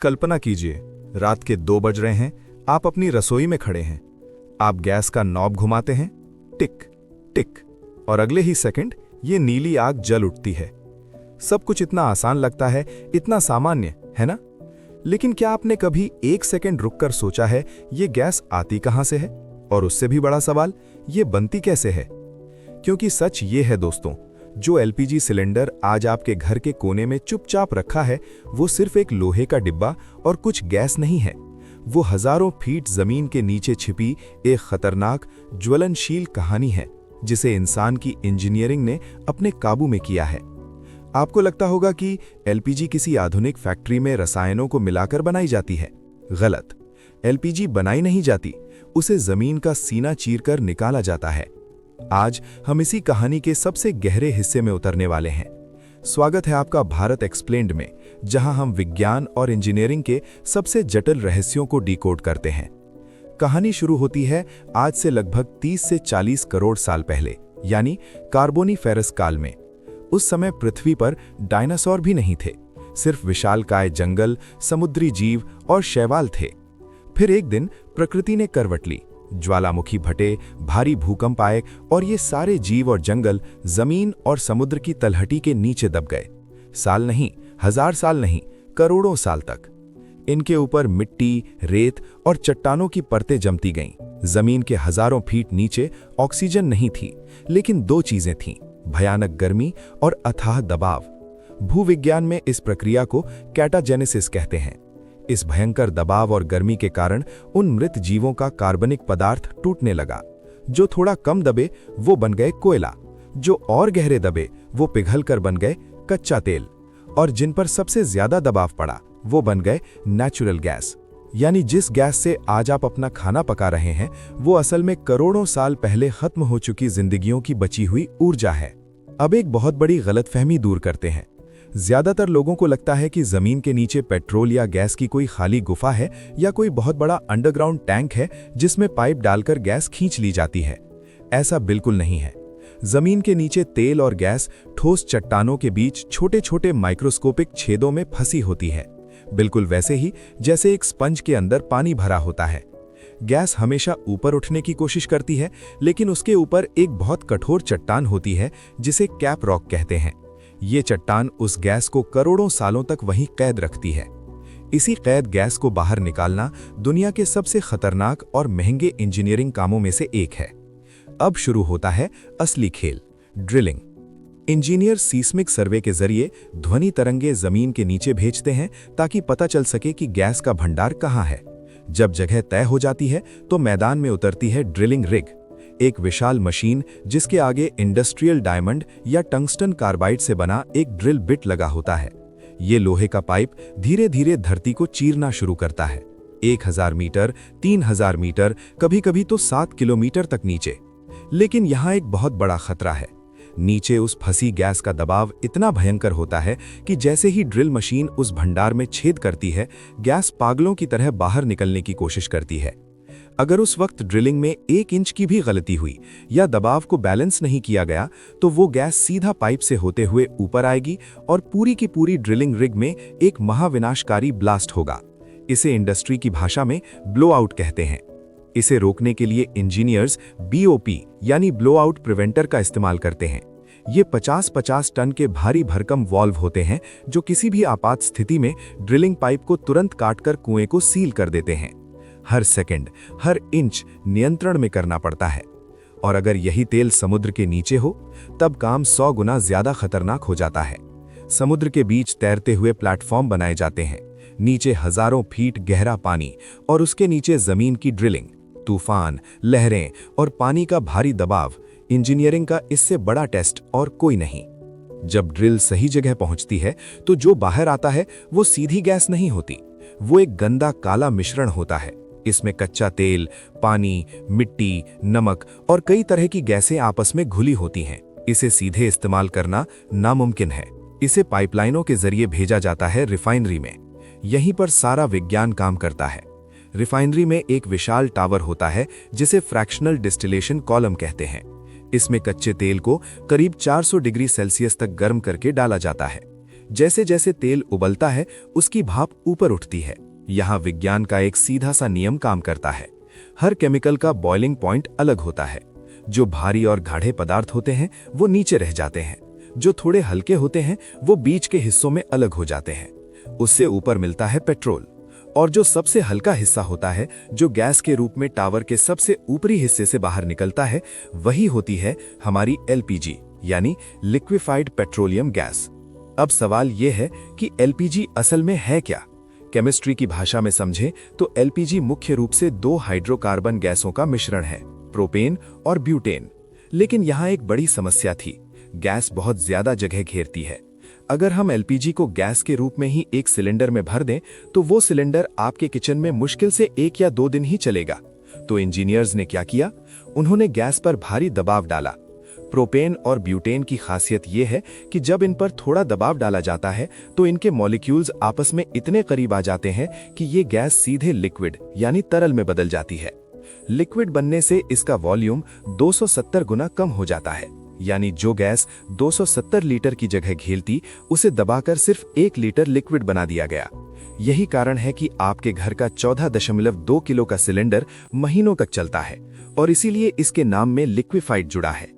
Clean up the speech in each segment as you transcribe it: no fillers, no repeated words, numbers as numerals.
कल्पना कीजिए, रात के 2 बज रहे हैं, आप अपनी रसोई में खड़े हैं। आप गैस का नॉब घुमाते हैं, टिक टिक, और अगले ही सेकंड ये नीली आग जल उठती है। सब कुछ इतना आसान लगता है, इतना सामान्य, है ना? लेकिन क्या आपने कभी 1 सेकंड रुककर सोचा है ये गैस आती कहां से है? और उससे भी बड़ा सवाल, ये बनती कैसे है? क्योंकि सच ये है दोस्तों, जो एलपीजी सिलेंडर आज आपके घर के कोने में चुपचाप रखा है, वो सिर्फ एक लोहे का डिब्बा और कुछ गैस नहीं है। वो हजारों फीट जमीन के नीचे छिपी एक खतरनाक, ज्वलनशील कहानी है, जिसे इंसान की इंजीनियरिंग ने अपने काबू में किया है। आपको लगता होगा कि एलपीजी किसी आधुनिक फैक्ट्री में रसायनों को मिलाकर बनाई जाती है। गलत। एलपीजी बनाई नहीं जाती, उसे जमीन का सीना चीरकर निकाला जाता है। आज हम इसी कहानी के सबसे गहरे हिस्से में उतरने वाले हैं। स्वागत है आपका भारत एक्सप्लेन्ड में, जहां हम विज्ञान और इंजीनियरिंग के सबसे जटिल रहस्यों को डिकोड करते हैं। कहानी शुरू होती है आज से लगभग 30 से 40 करोड़ साल पहले, यानी कार्बोनीफेरस काल में। उस समय पृथ्वी पर डायनासोर भी नहीं थे, सिर्फ विशालकाय जंगल, समुद्री जीव और शैवाल थे। फिर एक दिन प्रकृति ने करवट ली। ज्वालामुखी फटे, भारी भूकंप आए और ये सारे जीव और जंगल जमीन और समुद्र की तलहटी के नीचे दब गए। साल नहीं, 1000 साल नहीं, करोड़ों साल तक। इनके ऊपर मिट्टी, रेत और चट्टानों की परतें जमती गईं। जमीन के हजारों फीट नीचे ऑक्सीजन नहीं थी, लेकिन 2 चीजें थीं, भयानक गर्मी और अथाह दबाव। भूविज्ञान में इस प्रक्रिया को कैटाजेनेसिस कहते हैं। इस भयंकर दबाव और गर्मी के कारण उन मृत जीवों का कार्बनिक पदार्थ टूटने लगा। जो थोड़ा कम दबे वो बन गए कोयला, जो और गहरे दबे वो पिघलकर बन गए कच्चा तेल, और जिन पर सबसे ज्यादा दबाव पड़ा वो बन गए नेचुरल गैस। यानी जिस गैस से आज आप अपना खाना पका रहे हैं, वो असल में करोड़ों साल पहले खत्म हो चुकी जिंदगियों की बची हुई ऊर्जा है। अब एक बहुत बड़ी गलतफहमी दूर करते हैं। ज्यादातर लोगों को लगता है कि जमीन के नीचे पेट्रोल या गैस की कोई खाली गुफा है, या कोई बहुत बड़ा अंडरग्राउंड टैंक है जिसमें पाइप डालकर गैस खींच ली जाती है। ऐसा बिल्कुल नहीं है। जमीन के नीचे तेल और गैस ठोस चट्टानों के बीच छोटे छोटे माइक्रोस्कोपिक छेदों में फंसी होती है, बिल्कुल वैसे ही जैसे एक स्पंज के अंदर पानी भरा होता है। गैस हमेशा ऊपर उठने की कोशिश करती है, लेकिन उसके ऊपर एक बहुत कठोर चट्टान होती है जिसे कैप रॉक कहते हैं। ये चट्टान उस गैस को करोड़ों सालों तक वहीं कैद रखती है। इसी कैद गैस को बाहर निकालना दुनिया के सबसे खतरनाक और महंगे इंजीनियरिंग कामों में से एक है। अब शुरू होता है असली खेल, ड्रिलिंग। इंजीनियर सीस्मिक सर्वे के जरिए ध्वनि तरंगे जमीन के नीचे भेजते हैं ताकि पता चल सके कि गैस का भंडार कहाँ है। जब जगह तय हो जाती है तो मैदान में उतरती है ड्रिलिंग रिग, एक विशाल मशीन जिसके आगे इंडस्ट्रियल डायमंड या टंगस्टन कार्बाइड से बना एक ड्रिल बिट लगा होता है। ये लोहे का पाइप धीरे धीरे धरती को चीरना शुरू करता है। 1000 मीटर, 3000 मीटर, कभी कभी तो 7 किलोमीटर तक नीचे। लेकिन यहाँ एक बहुत बड़ा खतरा है। नीचे उस फंसी गैस का दबाव इतना भयंकर होता है कि जैसे ही ड्रिल मशीन उस भंडार में छेद करती है, गैस पागलों की तरह बाहर निकलने की कोशिश करती है। अगर उस वक्त ड्रिलिंग में 1 इंच की भी गलती हुई या दबाव को बैलेंस नहीं किया गया, तो वो गैस सीधा पाइप से होते हुए ऊपर आएगी और पूरी की पूरी ड्रिलिंग रिग में एक महाविनाशकारी ब्लास्ट होगा। इसे इंडस्ट्री की भाषा में ब्लो आउट कहते हैं। इसे रोकने के लिए इंजीनियर्स BOP यानी ब्लो आउट प्रिवेंटर का इस्तेमाल करते हैं। ये 50-50 टन के भारी भरकम वॉल्व होते हैं जो किसी भी आपात स्थिति में ड्रिलिंग पाइप को तुरंत काटकर कुएं को सील कर देते हैं। हर सेकंड, हर इंच नियंत्रण में करना पड़ता है। और अगर यही तेल समुद्र के नीचे हो, तब काम 100 गुना ज्यादा खतरनाक हो जाता है। समुद्र के बीच तैरते हुए प्लेटफॉर्म बनाए जाते हैं, नीचे हजारों फीट गहरा पानी और उसके नीचे जमीन की ड्रिलिंग, तूफान, लहरें और पानी का भारी दबाव। इंजीनियरिंग का इससे बड़ा टेस्ट और कोई नहीं। जब ड्रिल सही जगह पहुंचती है तो जो बाहर आता है वो सीधी गैस नहीं होती, वो एक गंदा काला मिश्रण होता है। इसमें कच्चा तेल, पानी, मिट्टी, नमक और कई तरह की गैसें आपस में घुली होती हैं। इसे सीधे इस्तेमाल करना नामुमकिन है। इसे पाइपलाइनों के जरिए भेजा जाता है रिफाइनरी में। यहीं पर सारा विज्ञान काम करता है। रिफाइनरी में एक विशाल टावर होता है जिसे फ्रैक्शनल डिस्टिलेशन कॉलम कहते हैं। इसमें कच्चे तेल को करीब 400 डिग्री सेल्सियस तक गर्म करके डाला जाता है। जैसे जैसे तेल उबलता है उसकी भाप ऊपर उठती है। यहाँ विज्ञान का एक सीधा सा नियम काम करता है। हर केमिकल का बॉइलिंग पॉइंट अलग होता है। जो भारी और गाढ़े पदार्थ होते हैं वो नीचे रह जाते हैं, जो थोड़े हल्के होते हैं वो बीच के हिस्सों में अलग हो जाते हैं। उससे ऊपर मिलता है पेट्रोल, और जो सबसे हल्का हिस्सा होता है, जो गैस के रूप में टावर के सबसे ऊपरी हिस्से से बाहर निकलता है, वही होती है हमारी एलपीजी यानी लिक्विफाइड पेट्रोलियम गैस। अब सवाल यह है कि एलपीजी असल में है क्या? केमिस्ट्री की भाषा में समझें तो एलपीजी मुख्य रूप से 2 हाइड्रोकार्बन गैसों का मिश्रण है, प्रोपेन और ब्यूटेन। लेकिन यहाँ एक बड़ी समस्या थी, गैस बहुत ज्यादा जगह घेरती है। अगर हम एलपीजी को गैस के रूप में ही एक सिलेंडर में भर दें तो वो सिलेंडर आपके किचन में मुश्किल से 1 या 2 दिन ही चलेगा। तो इंजीनियर्स ने क्या किया? उन्होंने गैस पर भारी दबाव डाला। प्रोपेन और ब्यूटेन की खासियत यह है कि जब इन पर थोड़ा दबाव डाला जाता है तो इनके मॉलिक्यूल्स आपस में इतने करीब आ जाते हैं कि ये गैस सीधे लिक्विड यानी तरल में बदल जाती है। लिक्विड बनने से इसका वॉल्यूम 270 गुना कम हो जाता है, यानी जो गैस 270 लीटर की जगह घेरती उसे दबाकर सिर्फ 1 लीटर लिक्विड बना दिया गया। यही कारण है कि आपके घर का 14.2 किलो का सिलेंडर महीनों तक चलता है, और इसीलिए इसके नाम में लिक्विफाइड जुड़ा है।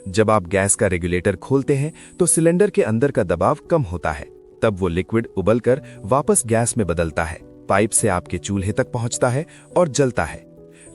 जब आप गैस का रेगुलेटर खोलते हैं तो सिलेंडर के अंदर का दबाव कम होता है, तब वो लिक्विड उबलकर वापस गैस में बदलता है, पाइप से आपके चूल्हे तक पहुंचता है और जलता है।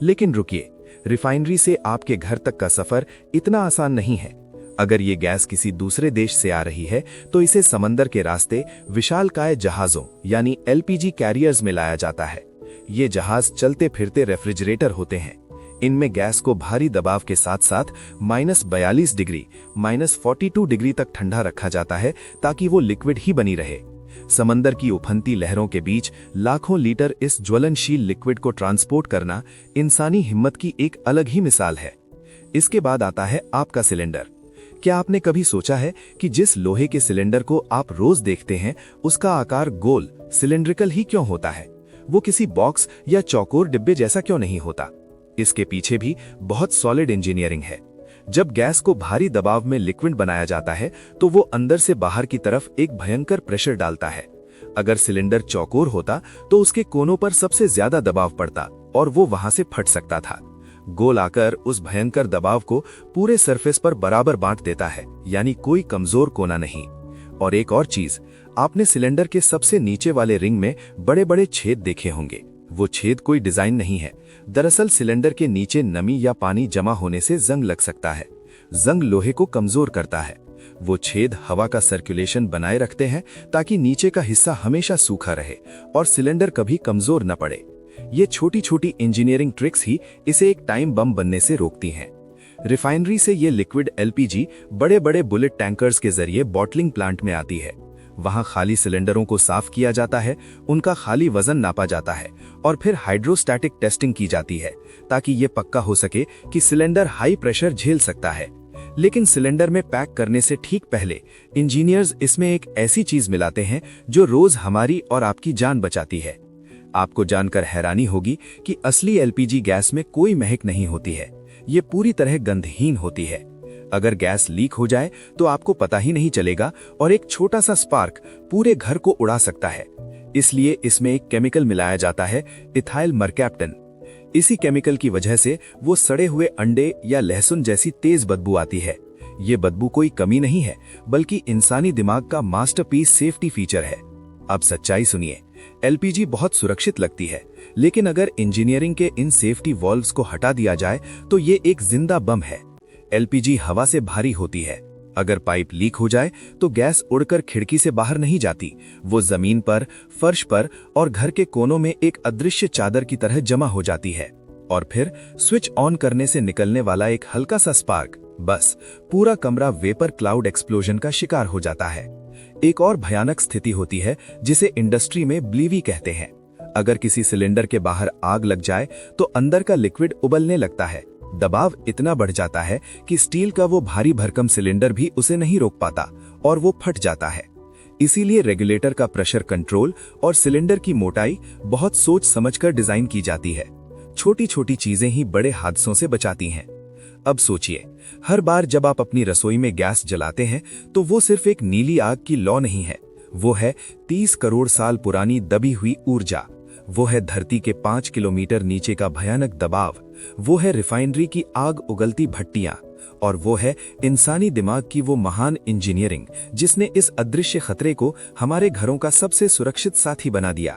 लेकिन रुकिए, रिफाइनरी से आपके घर तक का सफर इतना आसान नहीं है। अगर ये गैस किसी दूसरे देश से आ रही है तो इसे समंदर के रास्ते विशालकाय जहाजों यानी एलपीजी कैरियर्स में लाया जाता है। ये जहाज चलते फिरते रेफ्रिजरेटर होते हैं। इनमें गैस को भारी दबाव के साथ साथ -42 डिग्री, -42 डिग्री तक ठंडा रखा जाता है ताकि वो लिक्विड ही बनी रहे। समंदर की उफनती लहरों के बीच लाखों लीटर इस ज्वलनशील लिक्विड को ट्रांसपोर्ट करना इंसानी हिम्मत की एक अलग ही मिसाल है। इसके बाद आता है आपका सिलेंडर। क्या आपने कभी सोचा है कि जिस लोहे के सिलेंडर को आप रोज देखते हैं उसका आकार गोल सिलेंड्रिकल ही क्यों होता है? वो किसी बॉक्स या चौकोर डिब्बे जैसा क्यों नहीं होता? इसके पीछे भी बहुत सॉलिड इंजीनियरिंग है। जब गैस को भारी दबाव में लिक्विड बनाया जाता है तो वो अंदर से बाहर की तरफ एक भयंकर प्रेशर डालता है। अगर सिलेंडर चौकोर होता तो उसके कोनों पर सबसे ज्यादा दबाव पड़ता और वो वहां से फट सकता था। गोल आकर उस भयंकर दबाव को पूरे सरफेस पर बराबर बांट देता है, यानी कोई कमजोर कोना नहीं। और एक और चीज, आपने सिलेंडर के सबसे नीचे वाले रिंग में बड़े बड़े छेद देखे होंगे। वो छेद कोई डिजाइन नहीं है, दरअसल सिलेंडर के नीचे नमी या पानी जमा होने से जंग लग सकता है। जंग लोहे को कमजोर करता है। वो छेद हवा का सर्कुलेशन बनाए रखते हैं ताकि नीचे का हिस्सा हमेशा सूखा रहे और सिलेंडर कभी कमजोर न पड़े। ये छोटी छोटी इंजीनियरिंग ट्रिक्स ही इसे एक टाइम बम बनने से रोकती हैं। रिफाइनरी से ये लिक्विड एलपीजी बड़े बड़े बुलेट टैंकर्स के जरिए बॉटलिंग प्लांट में आती है। वहां खाली सिलेंडरों को साफ किया जाता है, उनका खाली वजन नापा जाता है और फिर हाइड्रोस्टैटिक टेस्टिंग की जाती है ताकि ये पक्का हो सके कि सिलेंडर हाई प्रेशर झेल सकता है। लेकिन सिलेंडर में पैक करने से ठीक पहले इंजीनियर्स इसमें एक ऐसी चीज मिलाते हैं जो रोज हमारी और आपकी जान बचाती है। आपको जानकर हैरानी होगी कि असली एलपीजी गैस में कोई महक नहीं होती है। ये पूरी तरह गंधहीन होती है। अगर गैस लीक हो जाए तो आपको पता ही नहीं चलेगा और एक छोटा सा स्पार्क पूरे घर को उड़ा सकता है। इसलिए इसमें एक केमिकल मिलाया जाता है, इथाइल मरकैप्टन। इसी केमिकल की वजह से वो सड़े हुए अंडे या लहसुन जैसी तेज बदबू आती है। ये बदबू कोई कमी नहीं है, बल्कि इंसानी दिमाग का मास्टरपीस सेफ्टी फीचर है। अब सच्चाई सुनिए, एलपीजी बहुत सुरक्षित लगती है, लेकिन अगर इंजीनियरिंग के इन सेफ्टी वॉल्व्स को हटा दिया जाए तो ये एक जिंदा बम है। एलपीजी हवा से भारी होती है। अगर पाइप लीक हो जाए तो गैस उड़कर खिड़की से बाहर नहीं जाती, वो जमीन पर, फर्श पर और घर के कोनों में एक अदृश्य चादर की तरह जमा हो जाती है। और फिर स्विच ऑन करने से निकलने वाला एक हल्का सा स्पार्क, बस पूरा कमरा वेपर क्लाउड एक्सप्लोजन का शिकार हो जाता है। एक और भयानक स्थिति होती है जिसे इंडस्ट्री में ब्लीवी कहते हैं। अगर किसी सिलेंडर के बाहर आग लग जाए तो अंदर का लिक्विड उबलने लगता है। दबाव इतना बढ़ जाता है कि स्टील का वो भारी भरकम सिलेंडर भी उसे नहीं रोक पाता और वो फट जाता है। इसीलिए रेगुलेटर का प्रेशर कंट्रोल और सिलेंडर की मोटाई बहुत सोच समझकर डिजाइन की जाती है। छोटी छोटी चीजें ही बड़े हादसों से बचाती हैं। अब सोचिए, हर बार जब आप अपनी रसोई में गैस जलाते हैं तो वो सिर्फ एक नीली आग की लौ नहीं है, वो है 30 करोड़ साल पुरानी दबी हुई ऊर्जा। वो है धरती के 5 किलोमीटर नीचे का भयानक दबाव। वो है रिफाइनरी की आग उगलती भट्टियां। और वो है इंसानी दिमाग की वो महान इंजीनियरिंग जिसने इस अदृश्य खतरे को हमारे घरों का सबसे सुरक्षित साथी बना दिया।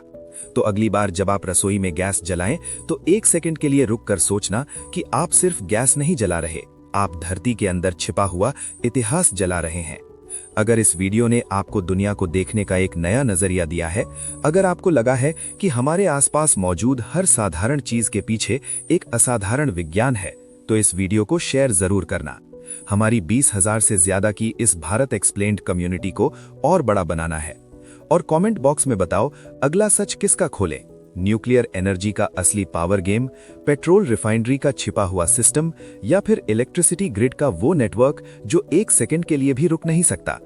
तो अगली बार जब आप रसोई में गैस जलाएं तो 1 सेकंड के लिए रुक कर सोचना कि आप सिर्फ गैस नहीं जला रहे, आप धरती के अंदर छिपा हुआ इतिहास जला रहे हैं। अगर इस वीडियो ने आपको दुनिया को देखने का एक नया नजरिया दिया है, अगर आपको लगा है कि हमारे आसपास मौजूद हर साधारण चीज के पीछे एक असाधारण विज्ञान है, तो इस वीडियो को शेयर जरूर करना। हमारी 20,000 से ज्यादा की इस भारत एक्सप्लेन्ड कम्युनिटी को और बड़ा बनाना है। और कमेंट बॉक्स में बताओ अगला सच किसका खोलें, न्यूक्लियर एनर्जी का असली पावर गेम, पेट्रोल रिफाइनरी का छिपा हुआ सिस्टम, या फिर इलेक्ट्रिसिटी ग्रिड का वो नेटवर्क जो 1 सेकंड के लिए भी रुक नहीं सकता।